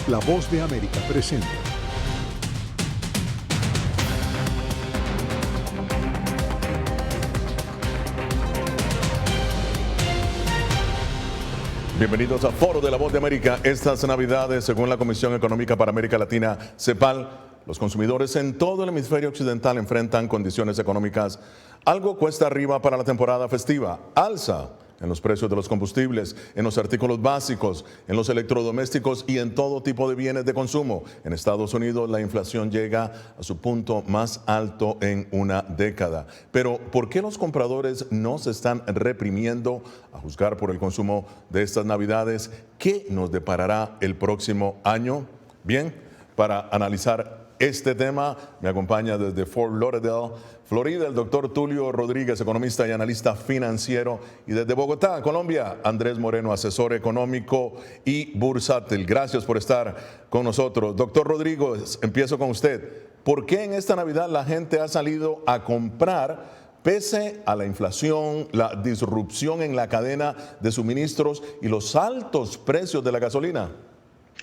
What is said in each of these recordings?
La Voz de América presenta. Bienvenidos a Foro de la Voz de América. Estas Navidades, según la Comisión Económica para América Latina, CEPAL, los consumidores en todo el hemisferio occidental enfrentan condiciones económicas algo cuesta arriba para la temporada festiva. Alza en los precios de los combustibles, en los artículos básicos, en los electrodomésticos y en todo tipo de bienes de consumo. En Estados Unidos la inflación llega a su punto más alto en una década. Pero ¿por qué los compradores no se están reprimiendo a juzgar por el consumo de estas Navidades? ¿Qué nos deparará el próximo año? Bien, para analizar este tema me acompaña desde Fort Lauderdale, Florida, el doctor Tulio Rodríguez, economista y analista financiero. Y desde Bogotá, Colombia, Andrés Moreno, asesor económico y bursátil. Gracias por estar con nosotros. Doctor Rodríguez, empiezo con usted. ¿Por qué en esta Navidad la gente ha salido a comprar pese a la inflación, la disrupción en la cadena de suministros y los altos precios de la gasolina?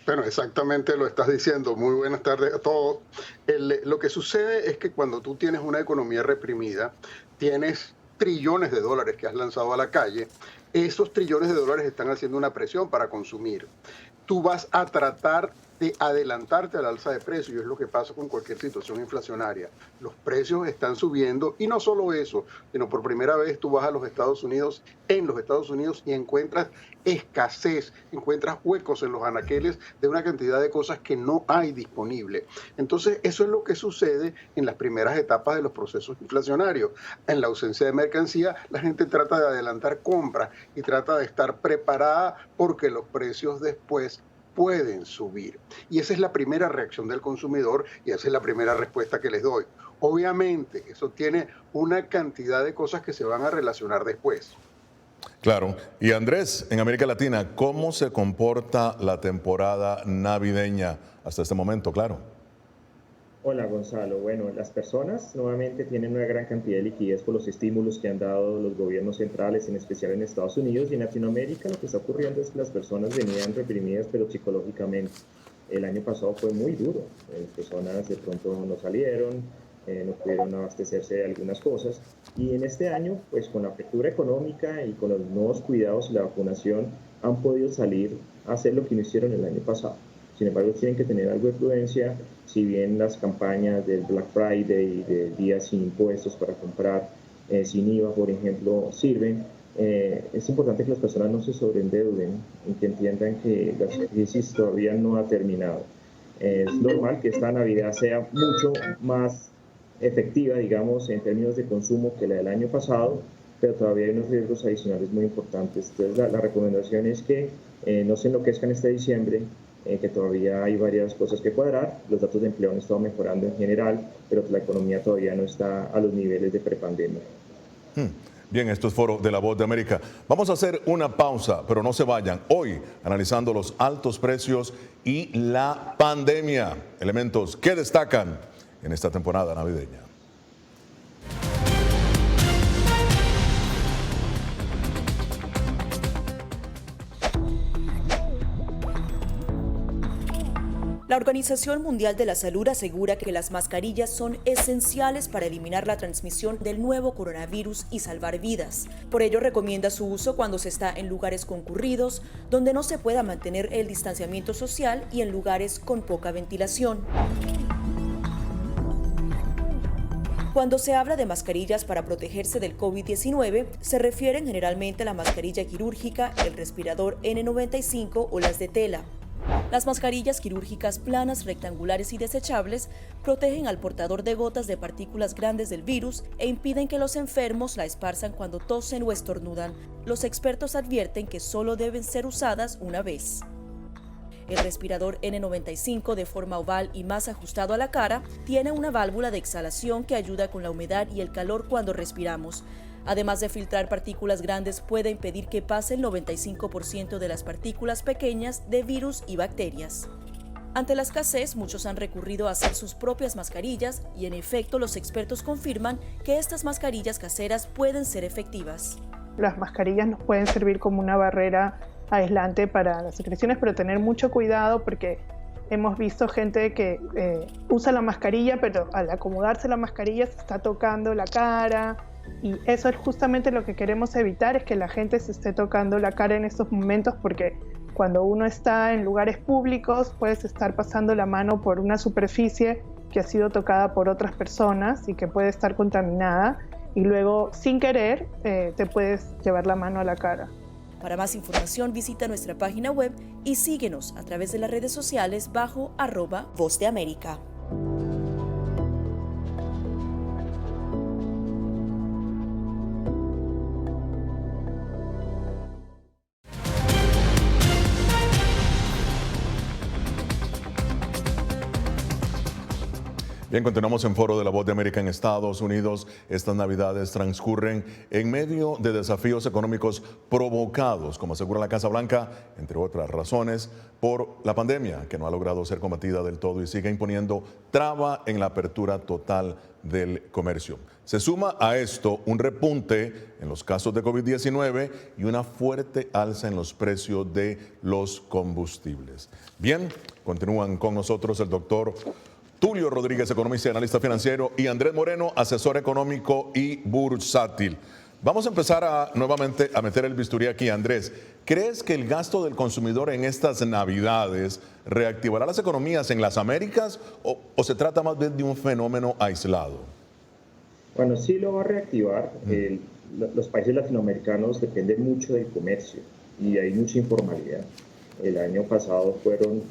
Bueno, exactamente lo estás diciendo. Muy buenas tardes a todos. Lo que sucede es que cuando tú tienes una economía reprimida, tienes trillones de dólares que has lanzado a la calle. Esos trillones de dólares están haciendo una presión para consumir. Tú vas a tratar de adelantarte al alza de precios, y es lo que pasa con cualquier situación inflacionaria. Los precios están subiendo, y no solo eso, sino por primera vez tú vas a los Estados Unidos, y encuentras escasez, encuentras huecos en los anaqueles de una cantidad de cosas que no hay disponible. Entonces, eso es lo que sucede en las primeras etapas de los procesos inflacionarios. En la ausencia de mercancía, la gente trata de adelantar compras y trata de estar preparada porque los precios después pueden subir. Y esa es la primera reacción del consumidor y esa es la primera respuesta que les doy. Obviamente, eso tiene una cantidad de cosas que se van a relacionar después. Claro. Y Andrés, en América Latina, ¿cómo se comporta la temporada navideña hasta este momento? Claro. Hola Gonzalo, bueno, las personas nuevamente tienen una gran cantidad de liquidez por los estímulos que han dado los gobiernos centrales, en especial en Estados Unidos, y en Latinoamérica lo que está ocurriendo es que las personas venían reprimidas pero psicológicamente. El año pasado fue muy duro, las personas de pronto no salieron, no pudieron abastecerse de algunas cosas, y en este año pues con la apertura económica y con los nuevos cuidados y la vacunación han podido salir a hacer lo que no hicieron el año pasado. Sin embargo, tienen que tener algo de prudencia. Si bien las campañas del Black Friday, de días sin impuestos para comprar sin IVA, por ejemplo, sirven, es importante que las personas no se sobreendeuden y que entiendan que la crisis todavía no ha terminado. Es normal que esta Navidad sea mucho más efectiva, digamos, en términos de consumo que la del año pasado, pero todavía hay unos riesgos adicionales muy importantes. Entonces, la recomendación es que no se enloquezcan este diciembre, que todavía hay varias cosas que cuadrar. Los datos de empleo han estado mejorando en general, pero la economía todavía no está a los niveles de prepandemia. Bien, esto es Foro de la Voz de América. Vamos a hacer una pausa, pero no se vayan. Hoy, analizando los altos precios y la pandemia, elementos que destacan en esta temporada navideña. La Organización Mundial de la Salud asegura que las mascarillas son esenciales para eliminar la transmisión del nuevo coronavirus y salvar vidas. Por ello, recomienda su uso cuando se está en lugares concurridos, donde no se pueda mantener el distanciamiento social y en lugares con poca ventilación. Cuando se habla de mascarillas para protegerse del COVID-19, se refieren generalmente a la mascarilla quirúrgica, el respirador N95 o las de tela. Las mascarillas quirúrgicas planas, rectangulares y desechables protegen al portador de gotas de partículas grandes del virus e impiden que los enfermos la esparzan cuando tosen o estornudan. Los expertos advierten que solo deben ser usadas una vez. El respirador N95, de forma oval y más ajustado a la cara, tiene una válvula de exhalación que ayuda con la humedad y el calor cuando respiramos. Además de filtrar partículas grandes, puede impedir que pase el 95% de las partículas pequeñas de virus y bacterias. Ante la escasez, muchos han recurrido a hacer sus propias mascarillas y en efecto los expertos confirman que estas mascarillas caseras pueden ser efectivas. Las mascarillas nos pueden servir como una barrera aislante para las secreciones, pero tener mucho cuidado porque hemos visto gente que usa la mascarilla, pero al acomodarse la mascarilla se está tocando la cara. Y eso es justamente lo que queremos evitar, es que la gente se esté tocando la cara en estos momentos, porque cuando uno está en lugares públicos puedes estar pasando la mano por una superficie que ha sido tocada por otras personas y que puede estar contaminada, y luego sin querer te puedes llevar la mano a la cara. Para más información visita nuestra página web y síguenos a través de las redes sociales bajo @Voz de América. Bien, continuamos en Foro de la Voz de América en Estados Unidos. Estas Navidades transcurren en medio de desafíos económicos provocados, como asegura la Casa Blanca, entre otras razones, por la pandemia, que no ha logrado ser combatida del todo y sigue imponiendo traba en la apertura total del comercio. Se suma a esto un repunte en los casos de COVID-19 y una fuerte alza en los precios de los combustibles. Bien, continúan con nosotros el doctor Tulio Rodríguez, economista y analista financiero, y Andrés Moreno, asesor económico y bursátil. Vamos a empezar nuevamente a meter el bisturí aquí. Andrés, ¿crees que el gasto del consumidor en estas Navidades reactivará las economías en las Américas o se trata más bien de un fenómeno aislado? Bueno, sí lo va a reactivar. Los países latinoamericanos dependen mucho del comercio y hay mucha informalidad. El año pasado fueron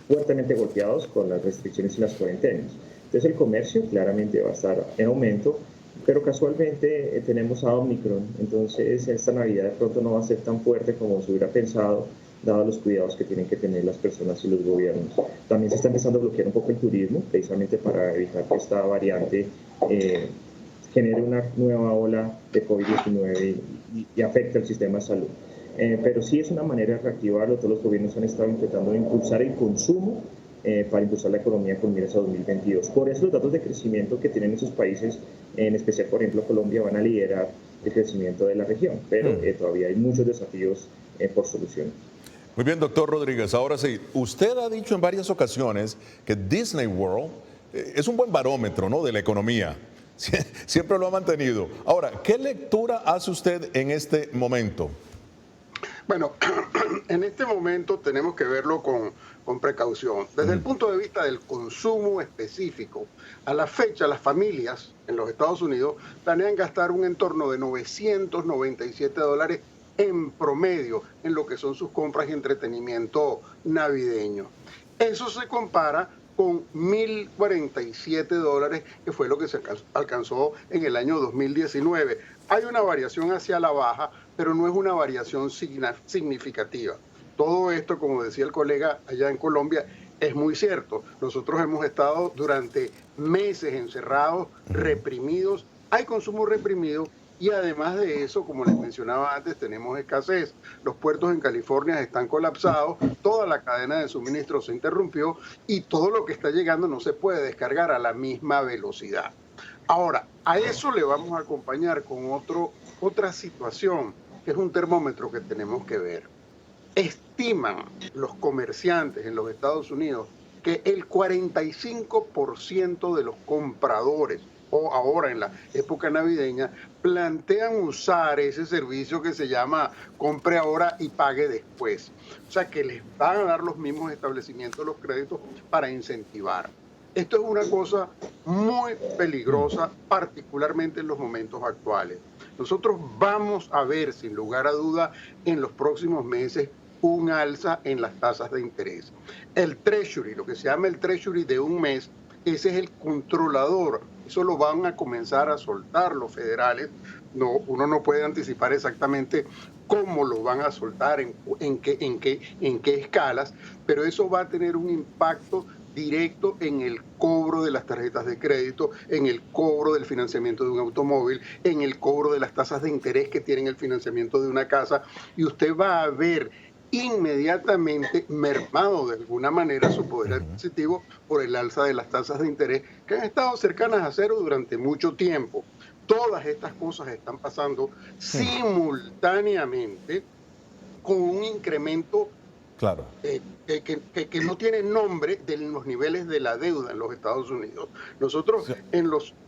fuertemente golpeados con las restricciones y las cuarentenas. Entonces el comercio claramente va a estar en aumento, pero casualmente tenemos a Omicron, entonces esta Navidad de pronto no va a ser tan fuerte como se hubiera pensado, dado los cuidados que tienen que tener las personas y los gobiernos. También se está empezando a bloquear un poco el turismo, precisamente para evitar que esta variante genere una nueva ola de COVID-19 y afecte el sistema de salud. Pero sí es una manera de reactivarlo. Todos los gobiernos han estado intentando impulsar el consumo para impulsar la economía con miras a 2022. Por eso los datos de crecimiento que tienen esos países, en especial por ejemplo Colombia, van a liderar el crecimiento de la región, pero todavía hay muchos desafíos por solucionar. Muy bien, doctor Rodríguez. Ahora sí, usted ha dicho en varias ocasiones que Disney World es un buen barómetro, ¿no?, de la economía. Siempre lo ha mantenido. Ahora, ¿qué lectura hace usted en este momento? Bueno, en este momento tenemos que verlo con precaución. Desde el punto de vista del consumo específico, a la fecha las familias en los Estados Unidos planean gastar un entorno de $997 en promedio en lo que son sus compras y entretenimiento navideño. Eso se compara con $1,047, que fue lo que se alcanzó en el año 2019. Hay una variación hacia la baja, pero no es una variación significativa. Todo esto, como decía el colega allá en Colombia, es muy cierto. Nosotros hemos estado durante meses encerrados, reprimidos. Hay consumo reprimido y además de eso, como les mencionaba antes, tenemos escasez. Los puertos en California están colapsados, toda la cadena de suministro se interrumpió y todo lo que está llegando no se puede descargar a la misma velocidad. Ahora, a eso le vamos a acompañar con otra situación, que es un termómetro que tenemos que ver. Estiman los comerciantes en los Estados Unidos que el 45% de los compradores, o ahora en la época navideña, plantean usar ese servicio que se llama compre ahora y pague después. O sea, que les van a dar los mismos establecimientos los créditos para incentivar. Esto es una cosa muy peligrosa, particularmente en los momentos actuales. Nosotros vamos a ver, sin lugar a duda, en los próximos meses un alza en las tasas de interés. El Treasury, lo que se llama el Treasury de un mes, ese es el controlador. Eso lo van a comenzar a soltar los federales. No, uno no puede anticipar exactamente cómo lo van a soltar, en qué escalas, pero eso va a tener un impacto directo en el cobro de las tarjetas de crédito, en el cobro del financiamiento de un automóvil, en el cobro de las tasas de interés que tienen el financiamiento de una casa, y usted va a ver inmediatamente mermado de alguna manera su poder adquisitivo por el alza de las tasas de interés que han estado cercanas a cero durante mucho tiempo. Todas estas cosas están pasando simultáneamente con un incremento Claro. Que no tiene nombre de los niveles de la deuda en los Estados Unidos. Nosotros Sí.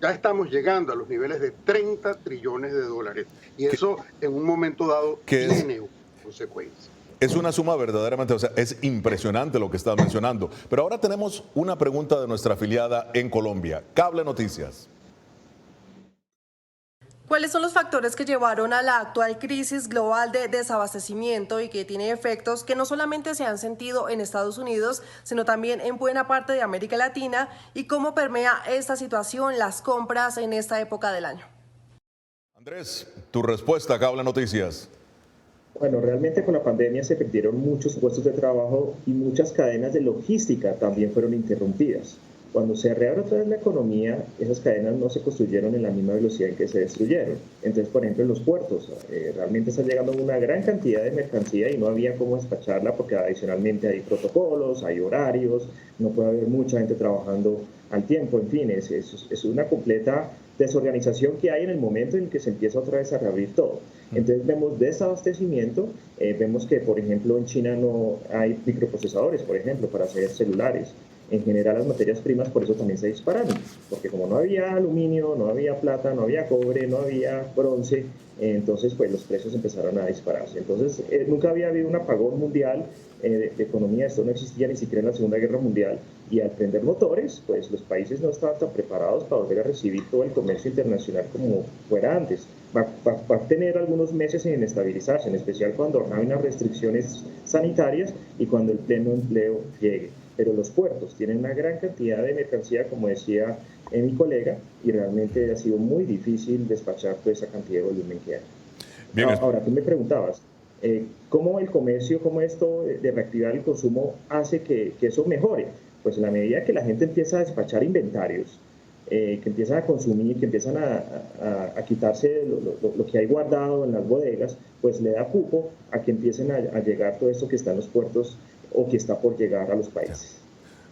ya estamos llegando a los niveles de 30 trillones de dólares y eso en un momento dado ¿Qué es? tiene consecuencias. Es una suma verdaderamente, o sea, es impresionante lo que estás mencionando. Pero ahora tenemos una pregunta de nuestra afiliada en Colombia, Cable Noticias. ¿Cuáles son los factores que llevaron a la actual crisis global de desabastecimiento y que tiene efectos que no solamente se han sentido en Estados Unidos, sino también en buena parte de América Latina? ¿Y cómo permea esta situación las compras en esta época del año? Andrés, tu respuesta, Cable Noticias. Bueno, realmente con la pandemia se perdieron muchos puestos de trabajo y muchas cadenas de logística también fueron interrumpidas. Cuando se reabre otra vez la economía, esas cadenas no se construyeron en la misma velocidad en que se destruyeron. Entonces, por ejemplo, en los puertos, realmente está llegando una gran cantidad de mercancía y no había cómo despacharla porque adicionalmente hay protocolos, hay horarios, no puede haber mucha gente trabajando al tiempo. En fin, es una completa desorganización que hay en el momento en que se empieza otra vez a reabrir todo. Entonces vemos desabastecimiento, vemos que, por ejemplo, en China no hay microprocesadores, por ejemplo, para hacer celulares. En general las materias primas por eso también se dispararon, porque como no había aluminio, no había plata, no había cobre, no había bronce, entonces pues los precios empezaron a dispararse. Entonces nunca había habido un apagón mundial de economía, esto no existía ni siquiera en la Segunda Guerra Mundial, y al prender motores, pues los países no estaban tan preparados para volver a recibir todo el comercio internacional como fuera antes. Va a tener algunos meses en estabilizarse, en especial cuando hay unas restricciones sanitarias y cuando el pleno empleo llegue. Pero los puertos tienen una gran cantidad de mercancía, como decía mi colega, y realmente ha sido muy difícil despachar toda esa cantidad de volumen que hay. Bien, ahora, tú me preguntabas, ¿cómo el comercio, cómo esto de reactivar el consumo hace que eso mejore? Pues en la medida que la gente empieza a despachar inventarios, que empiezan a consumir, que empiezan a quitarse lo que hay guardado en las bodegas, pues le da cupo a que empiecen a llegar todo esto que está en los puertos o que está por llegar a los países.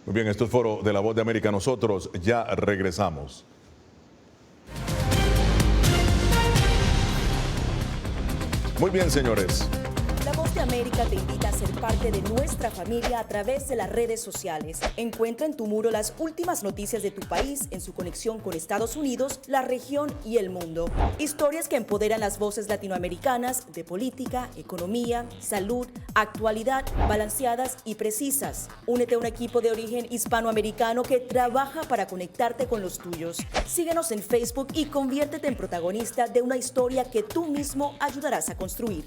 Muy bien, esto es Foro de la Voz de América. Nosotros ya regresamos. Muy bien, señores. La Voz de América te invita a ser parte de nuestra familia a través de las redes sociales. Encuentra en tu muro las últimas noticias de tu país en su conexión con Estados Unidos, la región y el mundo. Historias que empoderan las voces latinoamericanas de política, economía, salud, actualidad, balanceadas y precisas. Únete a un equipo de origen hispanoamericano que trabaja para conectarte con los tuyos. Síguenos en Facebook y conviértete en protagonista de una historia que tú mismo ayudarás a construir.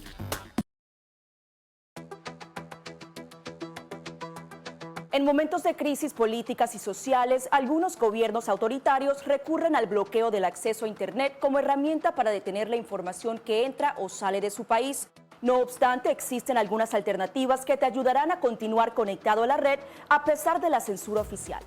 En momentos de crisis políticas y sociales, algunos gobiernos autoritarios recurren al bloqueo del acceso a Internet como herramienta para detener la información que entra o sale de su país. No obstante, existen algunas alternativas que te ayudarán a continuar conectado a la red a pesar de la censura oficial.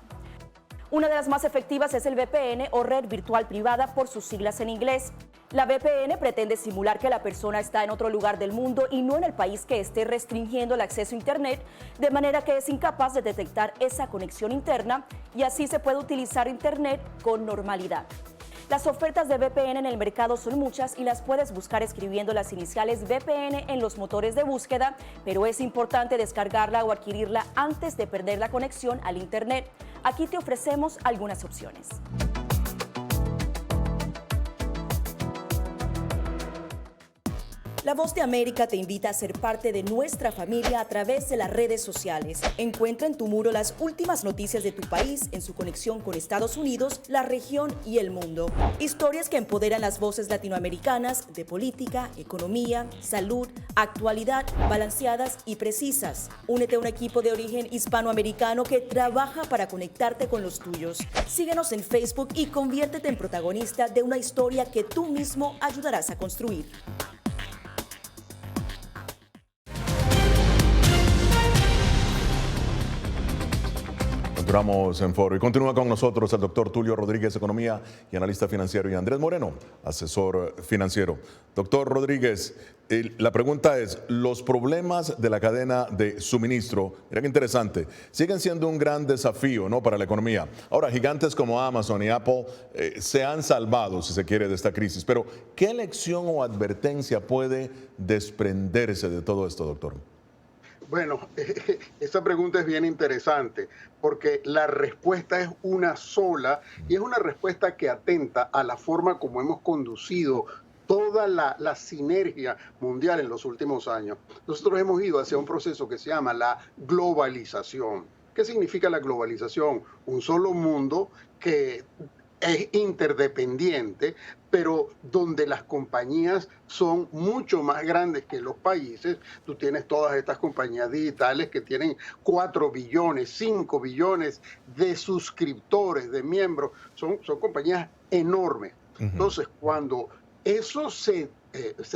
Una de las más efectivas es el VPN o red virtual privada por sus siglas en inglés. La VPN pretende simular que la persona está en otro lugar del mundo y no en el país que esté restringiendo el acceso a Internet, de manera que es incapaz de detectar esa conexión interna y así se puede utilizar Internet con normalidad. Las ofertas de VPN en el mercado son muchas y las puedes buscar escribiendo las iniciales VPN en los motores de búsqueda, pero es importante descargarla o adquirirla antes de perder la conexión al Internet. Aquí te ofrecemos algunas opciones. La Voz de América te invita a ser parte de nuestra familia a través de las redes sociales. Encuentra en tu muro las últimas noticias de tu país en su conexión con Estados Unidos, la región y el mundo. Historias que empoderan las voces latinoamericanas de política, economía, salud, actualidad, balanceadas y precisas. Únete a un equipo de origen hispanoamericano que trabaja para conectarte con los tuyos. Síguenos en Facebook y conviértete en protagonista de una historia que tú mismo ayudarás a construir. Entramos en foro y continúa con nosotros el doctor Tulio Rodríguez, economía y analista financiero, y Andrés Moreno, asesor financiero. Doctor Rodríguez, la pregunta es, los problemas de la cadena de suministro, mira qué interesante, siguen siendo un gran desafío, ¿no?, para la economía. Ahora, gigantes como Amazon y Apple se han salvado, si se quiere, de esta crisis, pero ¿qué lección o advertencia puede desprenderse de todo esto, doctor? Bueno, esa pregunta es bien interesante porque la respuesta es una sola y es una respuesta que atenta a la forma como hemos conducido toda la sinergia mundial en los últimos años. Nosotros hemos ido hacia un proceso que se llama la globalización. ¿Qué significa la globalización? Un solo mundo que es interdependiente, pero donde las compañías son mucho más grandes que los países. Tú tienes todas estas compañías digitales que tienen 4 billones, 5 billones de suscriptores, de miembros. Son compañías enormes. Entonces, cuando eso se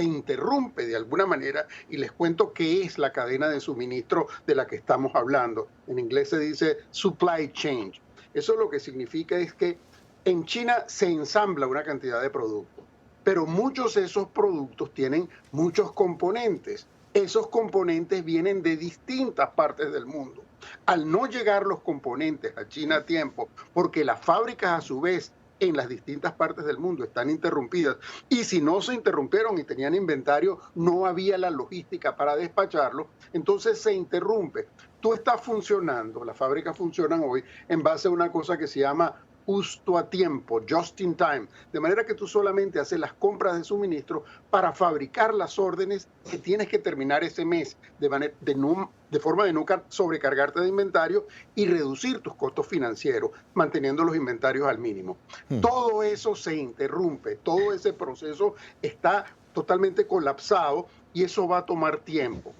interrumpe de alguna manera, y les cuento qué es la cadena de suministro de la que estamos hablando. En inglés se dice supply chain. Eso lo que significa es que en China se ensambla una cantidad de productos, pero muchos de esos productos tienen muchos componentes. Esos componentes vienen de distintas partes del mundo. Al no llegar los componentes a China a tiempo, porque las fábricas a su vez en las distintas partes del mundo están interrumpidas, y si no se interrumpieron y tenían inventario, no había la logística para despacharlo, entonces se interrumpe. Tú estás funcionando, las fábricas funcionan hoy en base a una cosa que se llama justo a tiempo, just in time, de manera que tú solamente haces las compras de suministro para fabricar las órdenes que tienes que terminar ese mes, de forma de no sobrecargarte de inventario y reducir tus costos financieros, manteniendo los inventarios al mínimo. Todo eso se interrumpe, todo ese proceso está totalmente colapsado y eso va a tomar tiempo.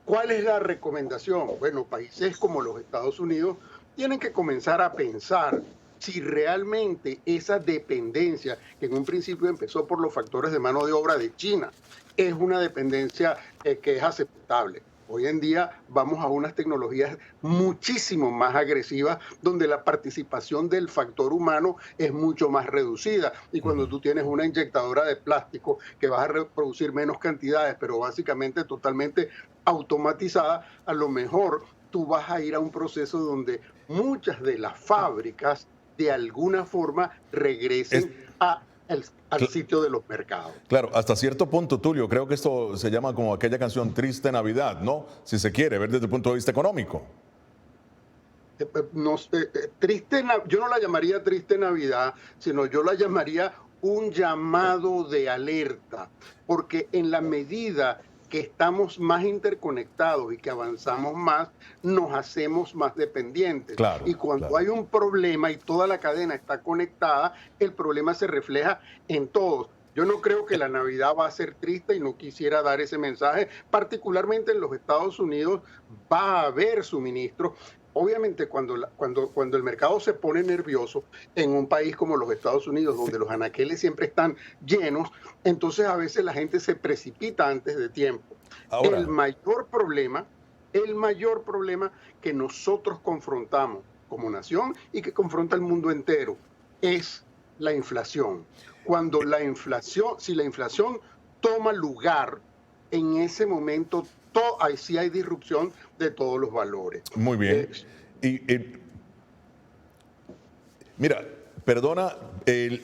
¿Cuál es la recomendación? Bueno, países como los Estados Unidos tienen que comenzar a pensar si realmente esa dependencia, que en un principio empezó por los factores de mano de obra de China, es una dependencia que es aceptable. Hoy en día vamos a unas tecnologías muchísimo más agresivas donde la participación del factor humano es mucho más reducida. Y cuando tú tienes una inyectadora de plástico que vas a reproducir menos cantidades, pero básicamente totalmente automatizada, a lo mejor tú vas a ir a un proceso donde muchas de las fábricas de alguna forma regresen al sitio de los mercados. Claro, hasta cierto punto, Tulio, creo que esto se llama como aquella canción Triste Navidad, ¿no? Si se quiere ver desde el punto de vista económico. No sé, yo no la llamaría Triste Navidad, sino yo la llamaría un llamado de alerta, porque en la medida que estamos más interconectados y que avanzamos más, nos hacemos más dependientes. Claro, y cuando hay un problema y toda la cadena está conectada, el problema se refleja en todos. Yo no creo que la Navidad va a ser triste y no quisiera dar ese mensaje. Particularmente en los Estados Unidos va a haber suministro. Obviamente, cuando el mercado se pone nervioso en un país como los Estados Unidos, donde los anaqueles siempre están llenos, entonces a veces la gente se precipita antes de tiempo. Ahora, el mayor problema que nosotros confrontamos como nación y que confronta el mundo entero es la inflación. Si la inflación toma lugar, en ese momento ahí sí hay disrupción de todos los valores. Muy bien. Mira, perdona,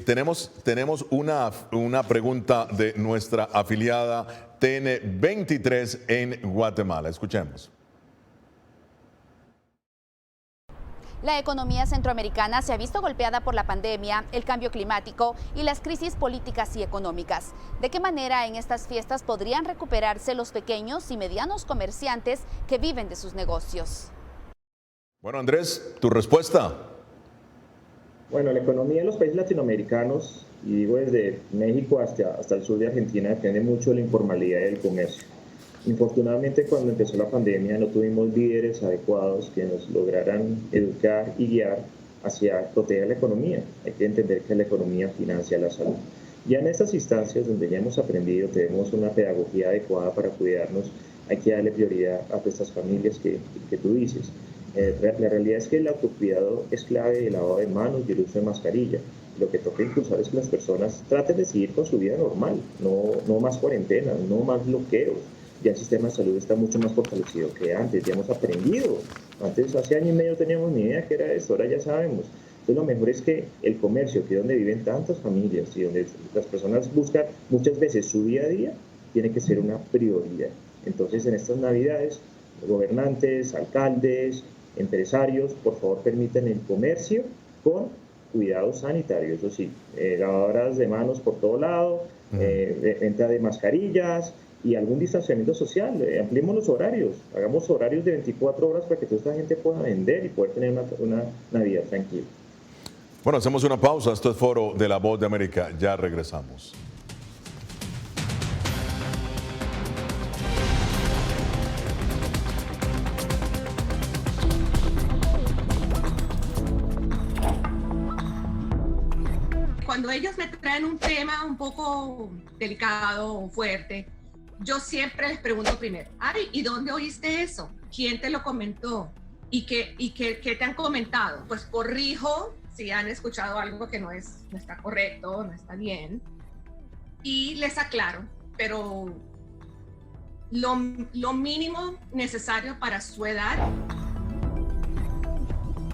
tenemos una pregunta de nuestra afiliada TN23 en Guatemala. Escuchemos. La economía centroamericana se ha visto golpeada por la pandemia, el cambio climático y las crisis políticas y económicas. ¿De qué manera en estas fiestas podrían recuperarse los pequeños y medianos comerciantes que viven de sus negocios? Bueno, Andrés, ¿tu respuesta? Bueno, la economía de los países latinoamericanos, y digo desde México hasta el sur de Argentina, depende mucho de la informalidad y del comercio. Infortunadamente, cuando empezó la pandemia no tuvimos líderes adecuados que nos lograran educar y guiar hacia proteger la economía. Hay que entender que la economía financia la salud. Ya en estas instancias donde ya hemos aprendido, tenemos una pedagogía adecuada para cuidarnos, hay que darle prioridad a estas familias que tú dices. La realidad es que el autocuidado es clave del lavado de manos y el uso de mascarilla. Lo que toca impulsar es que las personas traten de seguir con su vida normal, no más cuarentena, no más bloqueos. Ya el sistema de salud está mucho más fortalecido que antes, ya hemos aprendido. Antes, hace año y medio, teníamos ni idea qué era esto, ahora ya sabemos. Entonces, lo mejor es que el comercio, que es donde viven tantas familias y donde las personas buscan muchas veces su día a día, tiene que ser una prioridad. Entonces, en estas Navidades, Gobernantes, alcaldes, empresarios, por favor permitan el comercio con cuidado sanitario, eso sí, lavadoras de manos por todo lado, venta de mascarillas y algún distanciamiento social. Ampliemos los horarios, hagamos horarios de 24 horas para que toda esta gente pueda vender y poder tener una Navidad tranquila. Bueno, hacemos una pausa. Esto es Foro de la Voz de América. Ya regresamos. Cuando ellos me traen un tema un poco delicado o fuerte, yo siempre les pregunto primero, Ari, ¿y dónde oíste eso? ¿Quién te lo comentó? ¿Y qué te han comentado? Pues corrijo si han escuchado algo que no está correcto, no está bien, y les aclaro, pero lo mínimo necesario para su edad.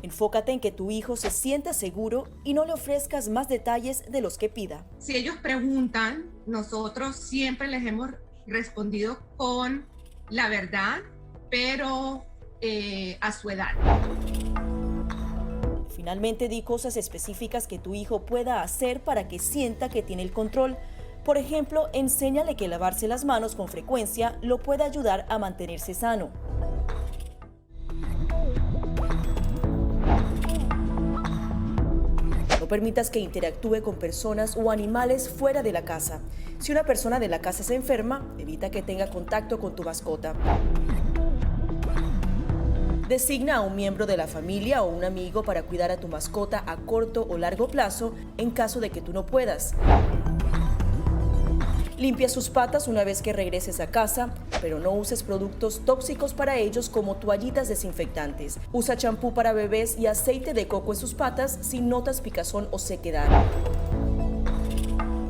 Enfócate en que tu hijo se sienta seguro y no le ofrezcas más detalles de los que pida. Si ellos preguntan, nosotros siempre les hemos respondido con la verdad, pero a su edad. Finalmente, di cosas específicas que tu hijo pueda hacer para que sienta que tiene el control. Por ejemplo, enséñale que lavarse las manos con frecuencia lo puede ayudar a mantenerse sano. No permitas que interactúe con personas o animales fuera de la casa. Si una persona de la casa se enferma, evita que tenga contacto con tu mascota. Designa a un miembro de la familia o un amigo para cuidar a tu mascota a corto o largo plazo en caso de que tú no puedas. Limpia sus patas una vez que regreses a casa, pero no uses productos tóxicos para ellos como toallitas desinfectantes. Usa champú para bebés y aceite de coco en sus patas si notas picazón o sequedad.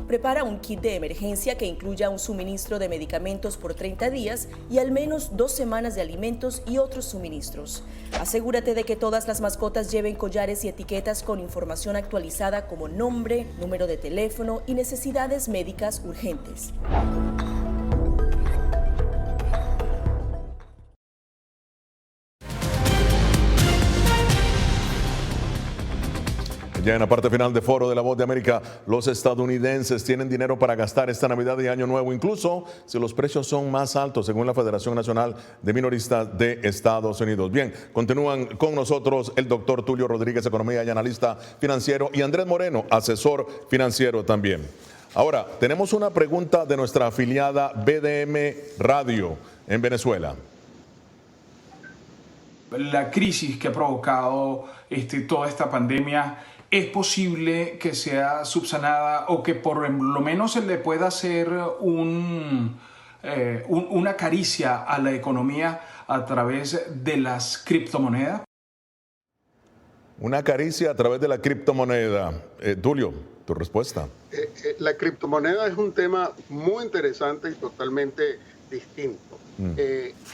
Prepara un kit de emergencia que incluya un suministro de medicamentos por 30 días y al menos 2 semanas de alimentos y otros suministros. Asegúrate de que todas las mascotas lleven collares y etiquetas con información actualizada como nombre, número de teléfono y necesidades médicas urgentes. Ya en la parte final de Foro de la Voz de América, los estadounidenses tienen dinero para gastar esta Navidad y Año Nuevo, incluso si los precios son más altos, según la Federación Nacional de Minoristas de Estados Unidos. Bien, continúan con nosotros el doctor Tulio Rodríguez, economía y analista financiero, y Andrés Moreno, asesor financiero también. Ahora, tenemos una pregunta de nuestra afiliada BDM Radio en Venezuela. La crisis que ha provocado toda esta pandemia, ¿es posible que sea subsanada o que por lo menos se le pueda hacer una caricia a la economía a través de las criptomonedas? Una caricia a través de la criptomoneda. Tulio, tu respuesta. La criptomoneda es un tema muy interesante y totalmente distinto.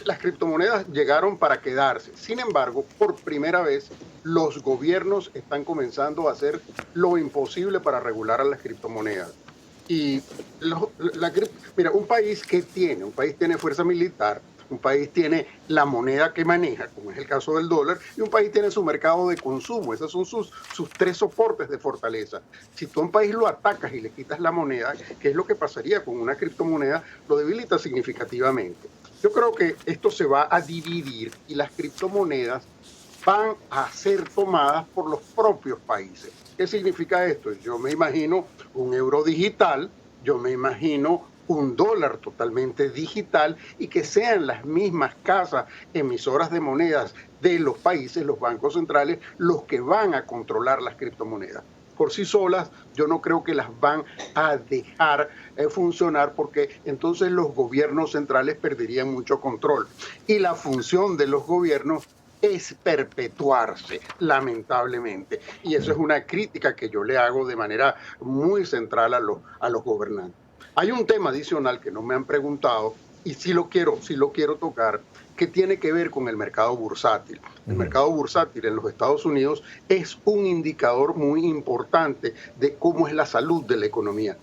Las criptomonedas llegaron para quedarse. Sin embargo, por primera vez, los gobiernos están comenzando a hacer lo imposible para regular a las criptomonedas. Y mira, un país tiene fuerza militar, un país tiene la moneda que maneja, como es el caso del dólar, y un país tiene su mercado de consumo. Esos son sus 3 soportes de fortaleza. Si tú a un país lo atacas y le quitas la moneda, que es lo que pasaría con una criptomoneda, lo debilita significativamente. Yo creo que esto se va a dividir y las criptomonedas van a ser tomadas por los propios países. ¿Qué significa esto? Yo me imagino un euro digital, yo me imagino un dólar totalmente digital y que sean las mismas casas emisoras de monedas de los países, los bancos centrales, los que van a controlar las criptomonedas. Por sí solas, yo no creo que las van a dejar funcionar, porque entonces los gobiernos centrales perderían mucho control. Y la función de los gobiernos es perpetuarse, lamentablemente. Y eso es una crítica que yo le hago de manera muy central a los gobernantes. Hay un tema adicional que no me han preguntado y sí lo quiero tocar, que tiene que ver con el mercado bursátil. El mercado bursátil en los Estados Unidos es un indicador muy importante de cómo es la salud de la economía.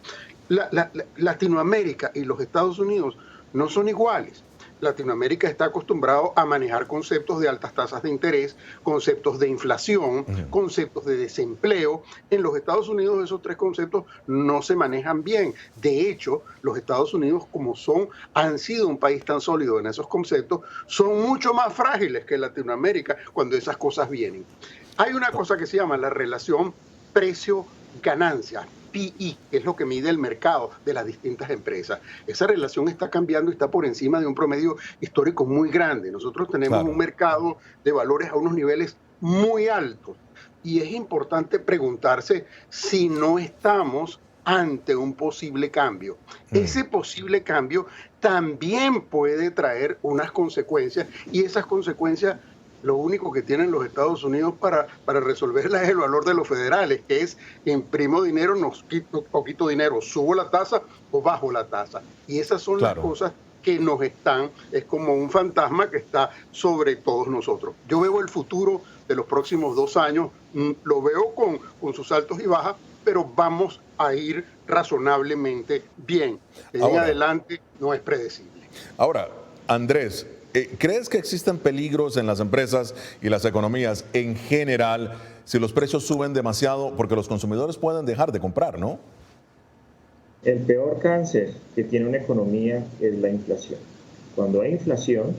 Latinoamérica y los Estados Unidos no son iguales. Latinoamérica está acostumbrado a manejar conceptos de altas tasas de interés, conceptos de inflación, conceptos de desempleo. En los Estados Unidos esos tres conceptos no se manejan bien. De hecho, los Estados Unidos, como han sido un país tan sólido en esos conceptos, son mucho más frágiles que Latinoamérica cuando esas cosas vienen. Hay una cosa que se llama la relación precio-ganancia, PE, que es lo que mide el mercado de las distintas empresas. Esa relación está cambiando y está por encima de un promedio histórico muy grande. Nosotros tenemos un mercado de valores a unos niveles muy altos y es importante preguntarse si no estamos ante un posible cambio. Ese posible cambio también puede traer unas consecuencias y esas consecuencias lo único que tienen los Estados Unidos para resolverla es el valor de los federales, que es imprimo dinero, quito dinero, subo la tasa o bajo la tasa. Y esas son las cosas que es como un fantasma que está sobre todos nosotros. Yo veo el futuro de los próximos 2 años, lo veo con sus altos y bajas, pero vamos a ir razonablemente bien. De ahí en adelante no es predecible. Ahora, Andrés, ¿crees que existen peligros en las empresas y las economías en general si los precios suben demasiado? Porque los consumidores pueden dejar de comprar, ¿no? El peor cáncer que tiene una economía es la inflación. Cuando hay inflación,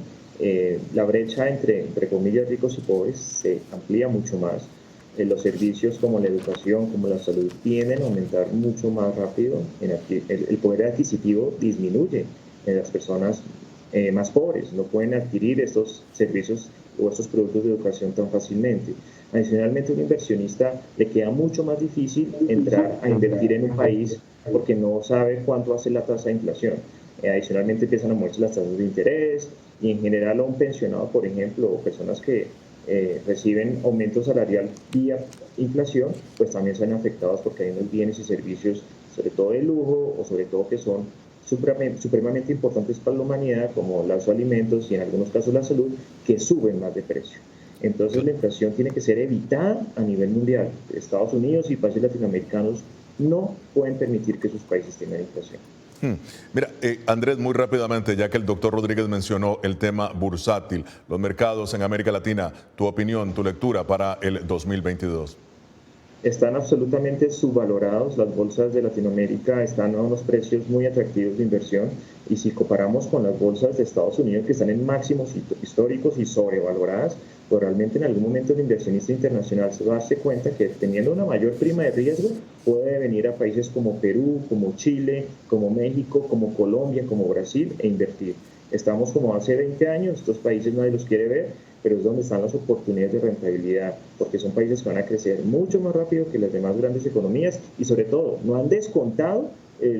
la brecha entre comillas, ricos y pobres se amplía mucho más. Los servicios como la educación, como la salud, tienden a aumentar mucho más rápido. El poder adquisitivo disminuye en las personas más pobres, no pueden adquirir estos servicios o estos productos de educación tan fácilmente. Adicionalmente, a un inversionista le queda mucho más difícil entrar a invertir en un país porque no sabe cuánto hace la tasa de inflación. Adicionalmente, empiezan a moverse las tasas de interés y en general a un pensionado, por ejemplo, o personas que reciben aumento salarial vía inflación, pues también son afectados porque hay unos bienes y servicios, sobre todo de lujo o sobre todo que son supremamente importantes para la humanidad, como los alimentos y en algunos casos la salud, que suben más de precio. Entonces la inflación tiene que ser evitada a nivel mundial. Estados Unidos y países latinoamericanos no pueden permitir que sus países tengan inflación. Mira, Andrés, muy rápidamente, ya que el doctor Rodríguez mencionó el tema bursátil, los mercados en América Latina, tu opinión, tu lectura para el 2022. Están absolutamente subvalorados. Las bolsas de Latinoamérica están a unos precios muy atractivos de inversión y si comparamos con las bolsas de Estados Unidos que están en máximos históricos y sobrevaloradas, pues realmente en algún momento el inversionista internacional se va a darse cuenta que teniendo una mayor prima de riesgo puede venir a países como Perú, como Chile, como México, como Colombia, como Brasil e invertir. Estamos como hace 20 años, estos países nadie los quiere ver, pero es donde están las oportunidades de rentabilidad, porque son países que van a crecer mucho más rápido que las demás grandes economías y sobre todo no han descontado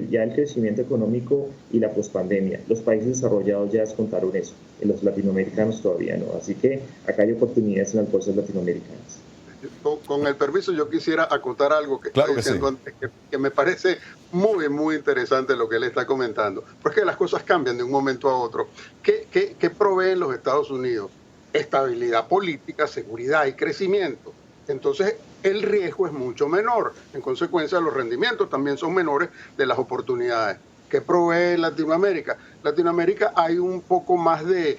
ya el crecimiento económico y la pospandemia. Los países desarrollados ya descontaron eso, los latinoamericanos todavía no, así que acá hay oportunidades en las bolsas latinoamericanas. Con el permiso, yo quisiera acotar algo que claro está diciendo antes, que me parece muy interesante lo que él está comentando, porque las cosas cambian de un momento a otro. ¿Qué proveen los Estados Unidos? Estabilidad política, seguridad y crecimiento. Entonces, el riesgo es mucho menor. En consecuencia, los rendimientos también son menores de las oportunidades. ¿Qué provee Latinoamérica? Latinoamérica hay un poco más de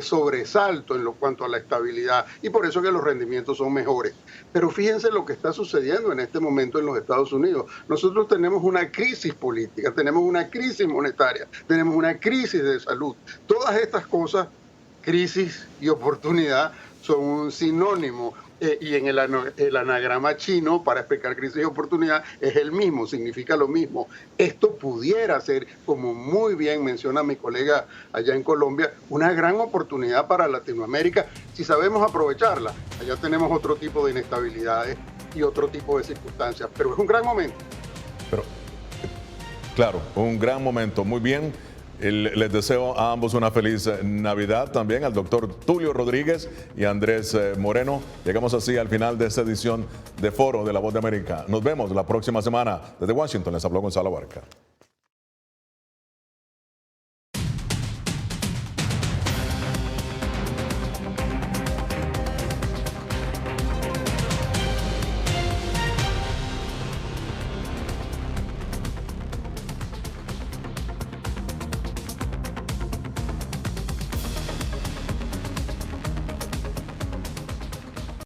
sobresalto en cuanto a la estabilidad y por eso que los rendimientos son mejores. Pero fíjense lo que está sucediendo en este momento en los Estados Unidos. Nosotros tenemos una crisis política, tenemos una crisis monetaria, tenemos una crisis de salud. Todas estas cosas, crisis y oportunidad, son un sinónimo. Y en el anagrama chino para explicar crisis y oportunidad es el mismo, significa lo mismo. Esto pudiera ser, como muy bien menciona mi colega allá en Colombia, una gran oportunidad para Latinoamérica si sabemos aprovecharla. Allá tenemos otro tipo de inestabilidades y otro tipo de circunstancias, pero es un gran momento. Pero, claro, un gran momento. Muy bien. Les deseo a ambos una feliz Navidad, también al doctor Tulio Rodríguez y Andrés Moreno. Llegamos así al final de esta edición de Foro de La Voz de América. Nos vemos la próxima semana. Desde Washington les habló Gonzalo Barca.